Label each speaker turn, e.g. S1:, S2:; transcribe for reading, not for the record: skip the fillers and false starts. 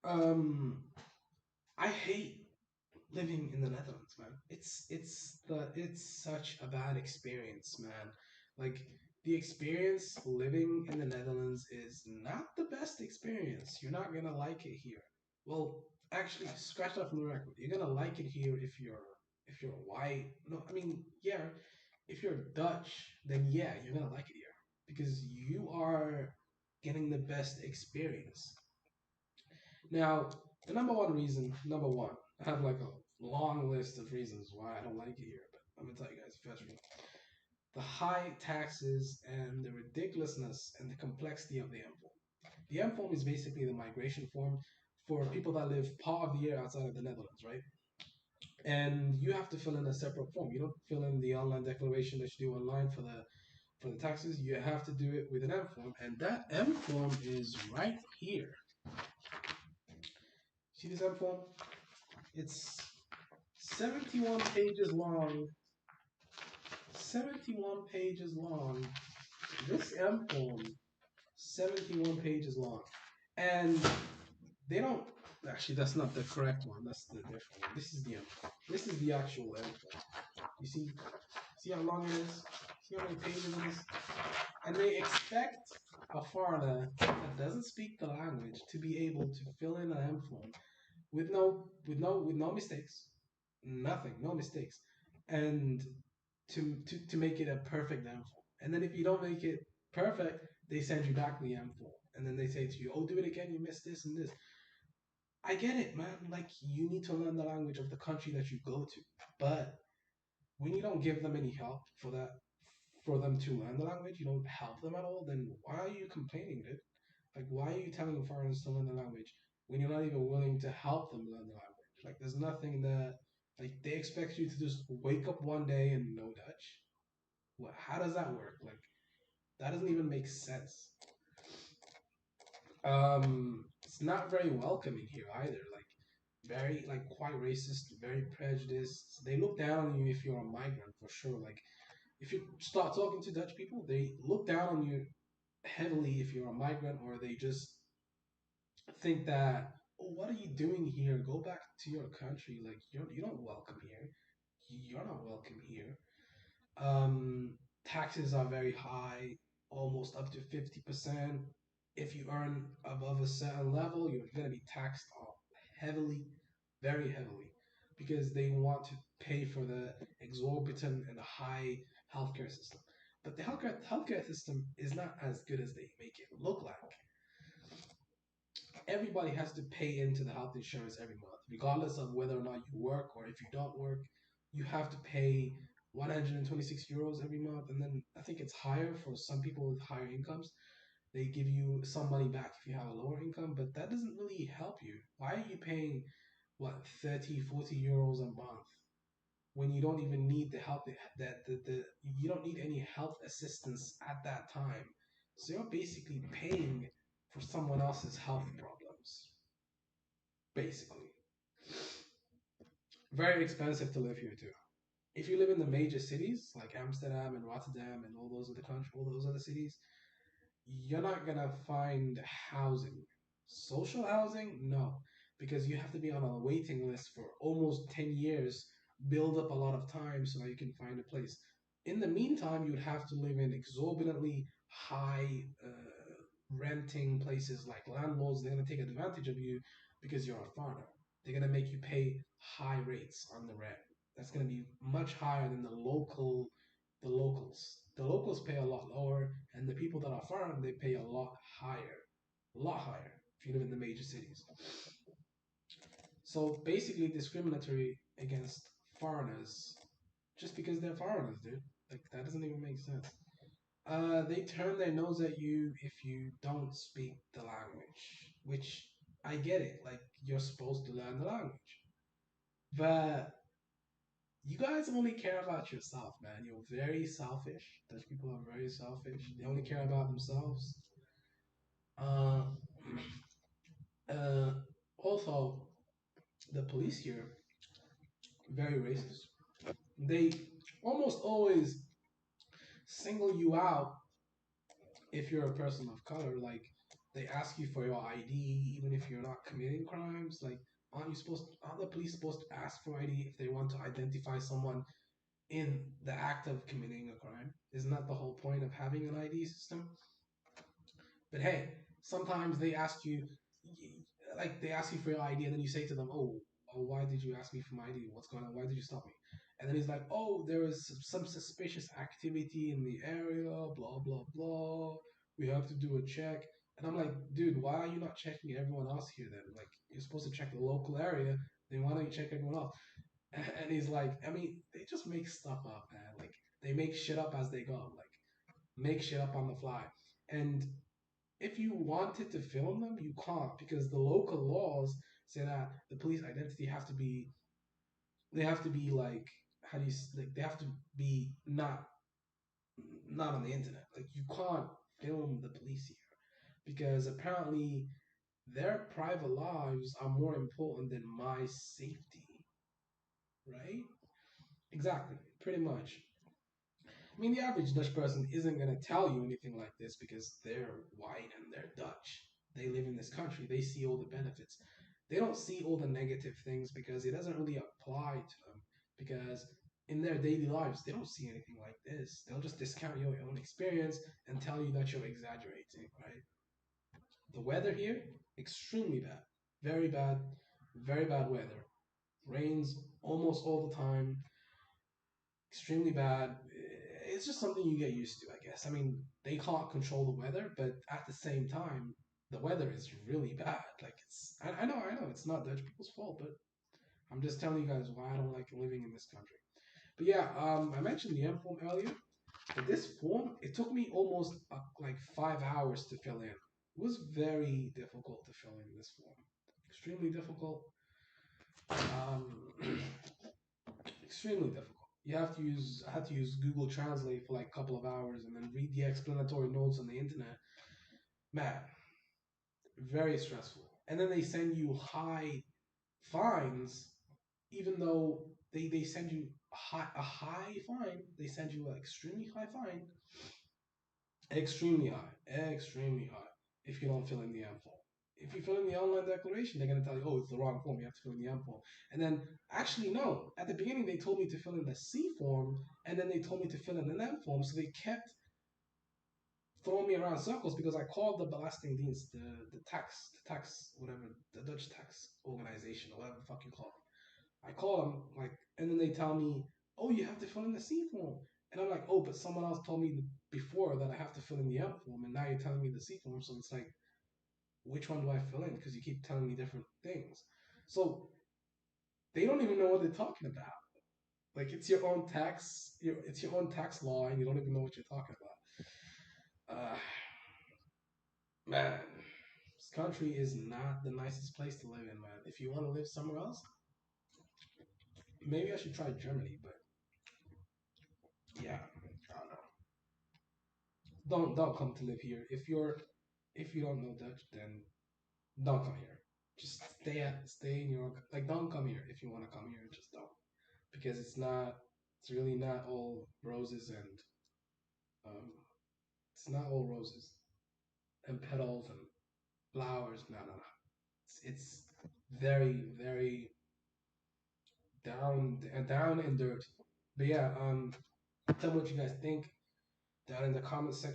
S1: Um, I hate living in the Netherlands, man. It's such a bad experience, man. Like the experience living in the Netherlands is not the best experience. You're not gonna like it here. Well, actually, scratch that from the record. You're gonna like it here if you're white. No, I mean, yeah, if you're Dutch, then yeah, you're gonna like it here because you are getting the best experience. Now, the number one reason, number one, I have like a long list of reasons why I don't like it here, but I'm gonna tell you guys the first reason. The high taxes and the ridiculousness and the complexity of the M form. The M form is basically the migration form for people that live part of the year outside of the Netherlands, right? And you have to fill in a separate form. You don't fill in the online declaration that you do online for the taxes. You have to do it with an M form, and that M form is right here. See this M form? It's 71 pages long. 71 pages long. This M form, 71 pages long. And they don't. Actually, that's not the correct one. That's the different one. This is the M form. This is the actual M form. You see how long it is? See how many pages it is? And they expect a foreigner that doesn't speak the language to be able to fill in an M form with no mistakes, nothing, no mistakes, and to make it a perfect M form. And then if you don't make it perfect, they send you back the M form, and then they say to you, "Oh, do it again. You missed this and this." I get it, man. Like you need to learn the language of the country that you go to, but when you don't give them any help for that, for them to learn the language, you don't help them at all. Then why are you complaining, dude? Like, why are you telling foreigners to learn the language when you're not even willing to help them learn the language? Like, there's nothing that, like, they expect you to just wake up one day and know Dutch. What? How does that work? Like, that doesn't even make sense. It's not very welcoming here either. Like, very, like, quite racist, very prejudiced. They look down on you if you're a migrant for sure. Like, if you start talking to Dutch people, they look down on you heavily if you're a migrant, or they just think that, oh, what are you doing here? Go back to your country. Like you don't welcome here. You're not welcome here. Taxes are very high, almost up to 50%. If you earn above a certain level, you're gonna be taxed heavily, very heavily, because they want to pay for the exorbitant and high healthcare system. But the healthcare system is not as good as they make it look like. Everybody has to pay into the health insurance every month, regardless of whether or not you work or if you don't work. You have to pay 126 euros every month, and then I think it's higher for some people with higher incomes. They give you some money back if you have a lower income, but that doesn't really help you. Why are you paying what 30, 40 euros a month when you don't even need the help that the you don't need any health assistance at that time? So you're basically paying for someone else's health problems, basically. Very expensive to live here too. If you live in the major cities like Amsterdam and Rotterdam and all those other countries, all those other cities, you're not gonna find housing. Social housing, no, because you have to be on a waiting list for almost 10 years, build up a lot of time so that you can find a place. In the meantime, you would have to live in exorbitantly high renting places like landlords. They're going to take advantage of you because you're a foreigner. They're going to make you pay high rates on the rent. That's going to be much higher than the locals. The locals pay a lot lower, and the people that are foreign, they pay a lot higher if you live in the major cities. So basically, discriminatory against foreigners just because they're foreigners, dude. Like that doesn't even make sense. They turn their nose at you if you don't speak the language, which I get it. Like you're supposed to learn the language, but you guys only care about yourself, man. You're very selfish. Dutch people are very selfish. They only care about themselves. Uh, uh, Also, the police here very racist. They almost always single you out if you're a person of color. Like They ask you for your ID even if you're not committing crimes. Like, aren't the police supposed to ask for ID if they want to identify someone in the act of committing a crime? Isn't that the whole point of having an ID system? But hey, sometimes they ask you, like they ask you for your ID, and then you say to them, "Oh, why did you ask me for my ID? What's going on? Why did you stop me?" And then he's like, "Oh, there was some suspicious activity in the area, blah blah blah. We have to do a check." And I'm like, "Dude, why are you not checking everyone else here then? Like, you're supposed to check the local area. Then why don't you check everyone else?" And he's like, I mean, they just make stuff up, man. Like, they make shit up as they go. Like, make shit up on the fly. And if you wanted to film them, you can't because the local laws say that the police identity have to be they have to be like how do you like they have to be not on the internet. Like you can't film the police here because apparently their private lives are more important than my safety, right? Exactly, pretty much. I mean, the average Dutch person isn't going to tell you anything like this because they're white and they're Dutch. They live in this country. They see all the benefits. They don't see all the negative things because it doesn't really apply to them. Because in their daily lives, they don't see anything like this. They'll just discount your own experience and tell you that you're exaggerating, right? The weather here, extremely bad. Very bad, very bad weather. Rains almost all the time, extremely bad. It's just something you get used to, I guess. I mean, they can't control the weather, but at the same time, the weather is really bad. Like I know, it's not Dutch people's fault, but I'm just telling you guys why I don't like living in this country. But yeah, I mentioned the M form earlier, but this form it took me almost like 5 hours to fill in. It was very difficult to fill in this form, extremely difficult. Um, extremely difficult. I had to use Google Translate for like a couple of hours and then read the explanatory notes on the internet. Man, very stressful. And then they send you high fines, even though they send you a high fine. They send you an extremely high fine, extremely high. If you don't fill in the M form. If you fill in the online declaration, they're gonna tell you, oh, it's the wrong form. You have to fill in the M form. And then, actually, no. At the beginning, they told me to fill in the C form, and then they told me to fill in an M form. So they kept throwing me around circles because I called the Belastingdienst, the tax, whatever, the Dutch tax organization, or whatever the fuck you call it. I call them like, and then they tell me, oh, you have to fill in the C form. And I'm like, oh, but someone else told me before that I have to fill in the M form, and now you're telling me the C form. So it's like, which one do I fill in? Because you keep telling me different things. So they don't even know what they're talking about. Like it's your own tax, it's your own tax law, and you don't even know what you're talking about. Man, this country is not the nicest place to live in, man. If you want to live somewhere else, maybe I should try Germany. But yeah, I don't know. Don't come to live here. If you don't know Dutch, then don't come here. Just stay in your like. Don't come here if you want to come here. Just don't because it's really not all roses and um, it's not all roses and petals and flowers. No, no, no. It's very, very down and dirty. But yeah, tell me what you guys think down in the comment section.